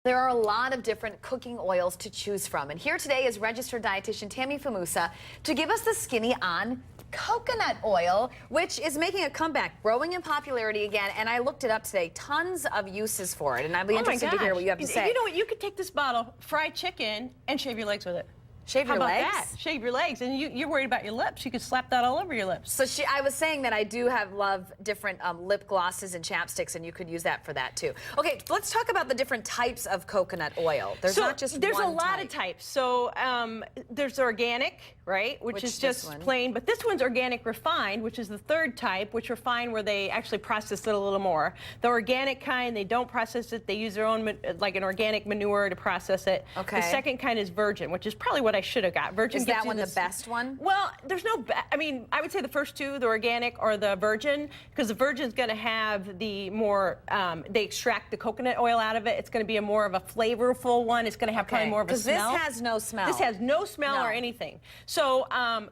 There are a lot of different cooking oils to choose from, and here today is registered dietitian Tammy Famusa to give us the skinny on coconut oil, which is making a comeback, growing in popularity again, and I looked it up today. Tons of uses for it, and I'd be interested to hear what you have to say. You know what? You could take this bottle, fry chicken, and shave your legs with it. Shave your legs? How about that? Shave your legs, and you're worried about your lips. You could slap that all over your lips. So I was saying that I do love different lip glosses and chapsticks, and you could use that for that too. Okay, let's talk about the different types of coconut oil. There's not just there's one a lot type. of types. So there's organic, right, which is just plain, but this one's organic refined, which is the third type, which refined where they actually process it a little more. The organic kind, they don't process it. They use their own, like an organic manure to process it. Okay. The second kind is virgin, which is probably what I should have got. Virgin is that one the best one? Well, there's no, I mean, I would say the first two, the organic or the virgin, because the virgin's going to have the more, they extract the coconut oil out of it. It's going to be a more of a flavorful one. It's going to have probably more of a smell. Because this has no smell. This has no smell or anything. So,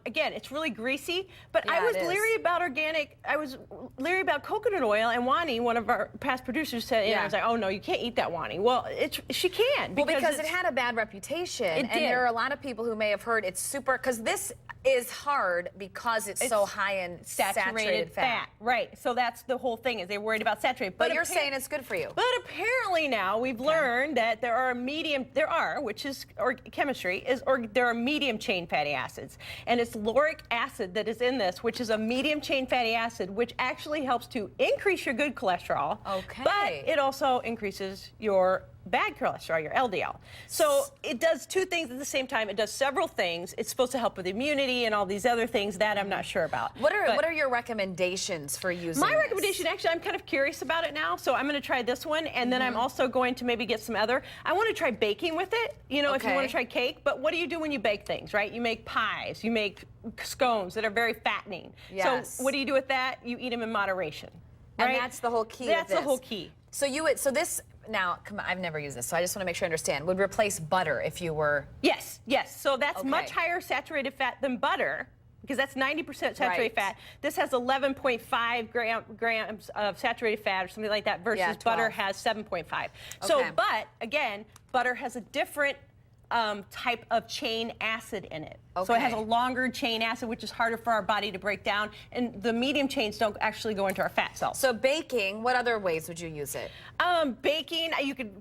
again, it's really greasy, but I was leery about organic. I was leery about coconut oil, and Wani, one of our past producers, said, I was like, oh no, you can't eat that, Wani. Well, she can. Because it had a bad reputation. It did. And there are a lot of people who may have heard it's super, because this is hard because it's so high in saturated fat. Right. So that's the whole thing, is they're worried about saturated. But you're saying it's good for you. But apparently now we've learned that there are which is chemistry, there are medium chain fatty acids. And it's lauric acid that is in this, which is a medium chain fatty acid, which actually helps to increase your good cholesterol. Okay. But it also increases your bad cholesterol, your LDL. So it does two things at the same time. It does several things. It's supposed to help with immunity and all these other things that I'm not sure about. What are your recommendations for using My recommendation, actually, I'm kind of curious about it now, so I'm going to try this one, and then I'm also going to maybe get some other. I want to try baking with it, you know, if you want to try cake. But what do you do when you bake things, right? You make pies, you make scones that are very fattening. Yes. So what do you do with that? You eat them in moderation. Right? And that's the whole key. That's the whole key. So this. Now, come on, I've never used this, so I just want to make sure I understand. Would replace butter if you were... Yes, yes. So that's much higher saturated fat than butter, because that's 90% saturated fat. This has 11.5 grams of saturated fat or something like that, versus butter has 7.5. So, but, again, butter has a different type of chain acid in it. So it has a longer chain acid, which is harder for our body to break down, and the medium chains don't actually go into our fat cells. So baking, what other ways would you use it? Baking,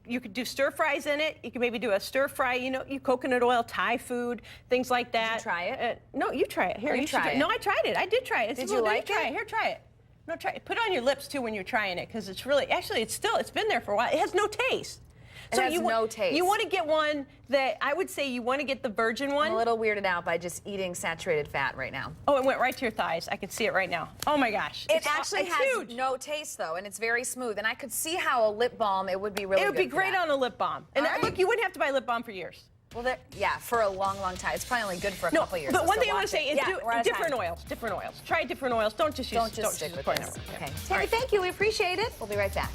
you could do stir fries in it. You could maybe do a stir fry, you know, coconut oil, Thai food, things like that. Did you try it? No, you try it. Here, you try it. No, I tried it. I did try it. Did you like it? Here, try it. No, try it. Put it on your lips too when you're trying it, because it's really, actually, it's been there for a while. It has no taste. It has no taste. You want to get one that, I would say you want to get the virgin one. I'm a little weirded out by just eating saturated fat right now. Oh, it went right to your thighs. I can see it right now. Oh my gosh. It actually has no taste though, and it's very smooth. And I could see how a lip balm, it would be really good. It would be great on a lip balm. And look, you wouldn't have to buy lip balm for years. Well, yeah, for a long, long time. It's probably only good for a couple years. But one thing I want to say is different oils. Different oils. Try different oils. Don't just use stick with this. Okay. Tammy, thank you. We appreciate it. We'll be right back.